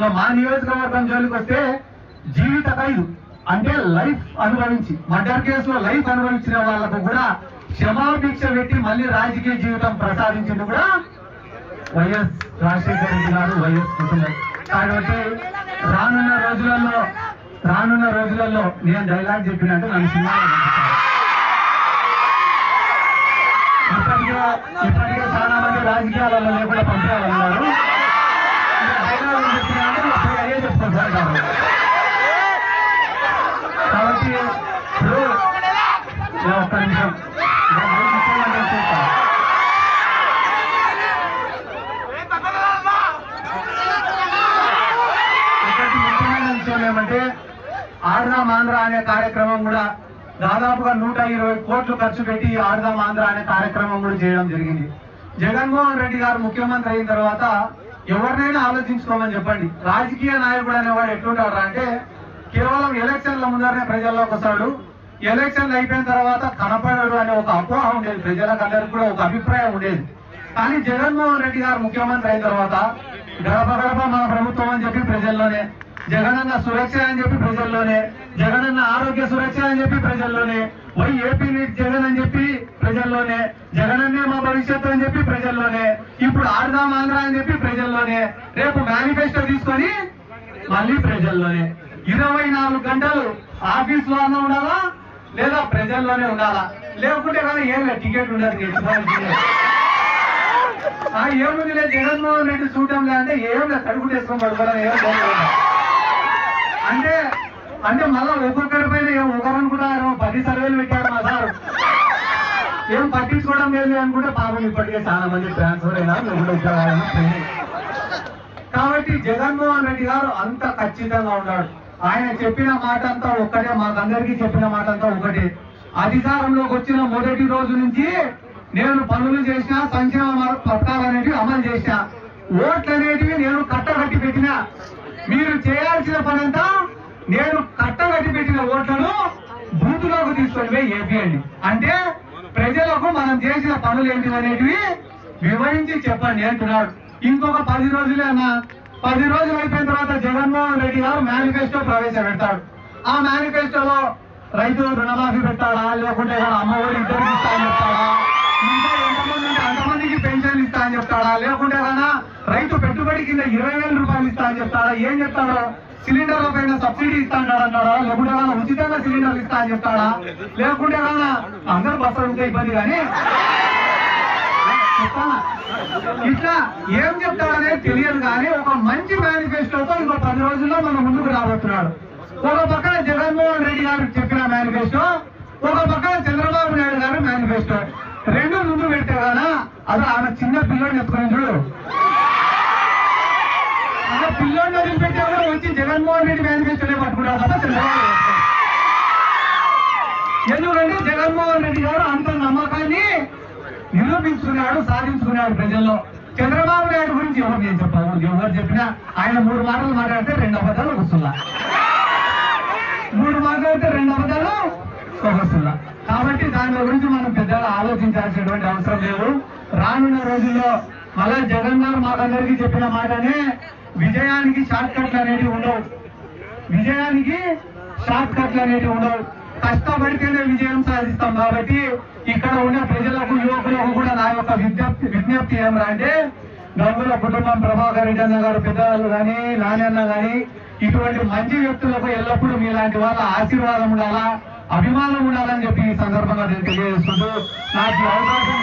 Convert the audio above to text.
మా నియోజకవర్గం జోలికి వస్తే జీవిత ఖైదు అంటే లైఫ్ అనుభవించి మర్డర్ కేసులో లైఫ్ అనుభవించిన వాళ్లకు కూడా క్షమాభిక్ష పెట్టి మళ్ళీ రాజకీయ జీవితం ప్రసాదించింది కూడా వైఎస్ రాజశేఖర రెడ్డి గారు, వైఎస్ కుటుంబం. కాబట్టి రానున్న రోజులలో నేను డైలాగ్ చెప్పినట్టు నన్ను సినిమాలో ఇప్పటికే చాలా మంది రాజకీయాలలో లేకుండా పంపించాలన్నారు. డైలాగ్ చెప్పినట్టు అయ్యే చెప్తాను సార్ గారు. కాబట్టి ఒక్క నిమిషం ముఖ్యమైన విషయం ఏమంటే ఆడదాం ఆంధ్ర అనే కార్యక్రమం కూడా దాదాపుగా 120 కోట్లు ఖర్చు పెట్టి ఆడదాం ఆంధ్ర అనే కార్యక్రమం కూడా చేయడం జరిగింది. జగన్మోహన్ రెడ్డి గారు ముఖ్యమంత్రి అయిన తర్వాత ఎవరినైనా ఆలోచించుకోమని చెప్పండి. రాజకీయ నాయకుడు అనేవాడు ఎట్లుంటాడు అంటే కేవలం ఎలక్షన్ల ముందరనే ప్రజల్లోకి వస్తాడు, ఎలక్షన్లు అయిపోయిన తర్వాత కనపడడు అనే ఒక అపోహ ఉండేది, ప్రజలకందరికి కూడా ఒక అభిప్రాయం ఉండేది. కానీ జగన్మోహన్ రెడ్డి గారు ముఖ్యమంత్రి అయిన తర్వాత గడప గడప మన ప్రభుత్వం అని చెప్పి ప్రజల్లోనే, జగనన్న సురక్ష అని చెప్పి ప్రజల్లోనే, జగనన్న ఆరోగ్య సురక్ష అని చెప్పి ప్రజల్లోనే, వై ఏపీ నీట్ జగన్ అని చెప్పి ప్రజల్లోనే, జగనన్నే మా భవిష్యత్తు అని చెప్పి ప్రజల్లోనే, ఇప్పుడు ఆడదాం ఆంధ్ర అని చెప్పి ప్రజల్లోనే, రేపు మేనిఫెస్టో తీసుకొని మళ్ళీ ప్రజల్లోనే. 24 గంటలు ఆఫీస్ లో అన్నా ఉండాలా లేదా ప్రజల్లోనే ఉండాలా, లేకుంటే కానీ ఏం లేదు, టికెట్ ఉండదు. ఏముంది లేదు, జగన్మోహన్ రెడ్డి చూడటం లేదంటే ఏం లేదు, కడుపు చేసుకొని పడుకోవడం ఏం అంటే మళ్ళా ఒక్కొక్కరి పైన ఒకరనుకుంటారు 10 సర్వేలు పెట్టారు మా సార్, ఏం పట్టించుకోవడం లేదు అనుకుంటే పాపం ఇప్పటికే చాలా మంది ట్రాన్స్ఫర్ అయినా కాబట్టి జగన్మోహన్ రెడ్డి గారు అంత ఖచ్చితంగా ఉన్నాడు. ఆయన చెప్పిన మాట అంతా ఒక్కటే, మాకందరికీ చెప్పిన మాట అంతా ఒకటే. అధికారంలోకి వచ్చిన మొదటి రోజు నుంచి నేను పనులు చేసిన, సంక్షేమ పథకాలు అనేటివి అమలు చేసిన, ఓట్లు అనేటివి నేను కట్టగట్టి పెట్టిన. మీరు చేయాల్సిన పనంతా నేను కట్టగట్టి పెట్టిన ఓట్లను బూతులోకి తీసుకొని పోయి వేపియండి. అంటే ప్రజలకు మనం చేసిన పనులు ఏంటి అనేటివి వివరించి చెప్పండి అంటున్నాడు. ఇంకొక 10 రోజులే అన్నా, 10 రోజులు అయిపోయిన తర్వాత జగన్మోహన్ రెడ్డి గారు మేనిఫెస్టో ప్రవేశపెడతాడు. ఆ మేనిఫెస్టోలో రైతు రుణమాఫీ పెట్టాడా, లేకుంటే అమ్మఒడి ఇద్దరికి ఇస్తా అని చెప్తాడా, ఇంకా ఎంతమంది ఉంటే అంతమందికి పెన్షన్ ఇస్తా అని చెప్తాడా, లేకుంటే కన్నా రైతు పెట్టుబడి కింద 20,000 రూపాయలు ఇస్తా అని చెప్తాడా, ఏం చెప్తాడో, సిలిండర్ల పైన సబ్సిడీ ఇస్తా అంటాడా, లేకుంటే కన్నా ఉచితంగా సిలిండర్లు ఇస్తా అని చెప్తాడా, లేకుంటే కన్నా అందరు బస్సులు ఉంటే ఇబ్బంది కానీ ఇట్లా ఏం చెప్తాడనేది తెలియదు. కానీ ఒక మంచి మేనిఫెస్టోతో ఇంకో 10 రోజుల్లో మన ముందుకు రాబోతున్నాడు. ఒక పక్కన జగన్మోహన్ రెడ్డి గారు చెప్పిన మేనిఫెస్టో, ఒక పక్కన చంద్రబాబు నాయుడు గారు మేనిఫెస్టో, రెండు ముందు పెడితే కదా అది ఆమె చిన్న పిల్లోడిని ఎత్తుకుని చూడు, ఆ పిల్లోడిని వదిలిపెట్టే కూడా వచ్చి జగన్మోహన్ రెడ్డి మేనిఫెస్టోనే పట్టుకుంటారు కదా చంద్రబాబు. ఎందుకంటే జగన్మోహన్ రెడ్డి గారు అంత నమ్మకాన్ని నిరూపించుకున్నాడు, సాధించుకున్నాడు ప్రజల్లో. చంద్రబాబు నాయుడు గురించి ఎవరు నేను చెప్పాను, ఎవరు చెప్పినా ఆయన 3 మాటలు మాట్లాడితే 2 అబద్ధాలు వస్తున్నా, 3 మాట్లాడితే 2 అబద్ధాలు వస్తున్నా. కాబట్టి దాని గురించి మనం పెద్దగా ఆలోచించాల్సినటువంటి అవసరం లేదు. రానున్న రోజుల్లో మళ్ళా జగన్ గారు మాకందరికీ చెప్పిన మాటనే, విజయానికి షార్ట్ కట్లు అనేవి ఉండవు, విజయానికి షార్ట్ కట్లు అనేవి ఉండవు, కష్టపడితేనే విజయం సాధిస్తాం. కాబట్టి ఇక్కడ ఉన్న ప్రజలకు, యువకులకు కూడా నా యొక్క విజ్ఞప్తి ఏమరా అంటే, గంగుల కుటుంబం, ప్రభాకర్ రెడ్డి అన్న గారు పెద్దవాళ్ళు కానీ, నాని అన్న కానీ, ఇటువంటి మంచి వ్యక్తులకు ఎల్లప్పుడూ మీలాంటి వాళ్ళ ఆశీర్వాదం ఉండాలా, అభిమానం ఉండాలని చెప్పి ఈ సందర్భంగా నేను తెలియజేసుకుంటూ నాకు అవకాశం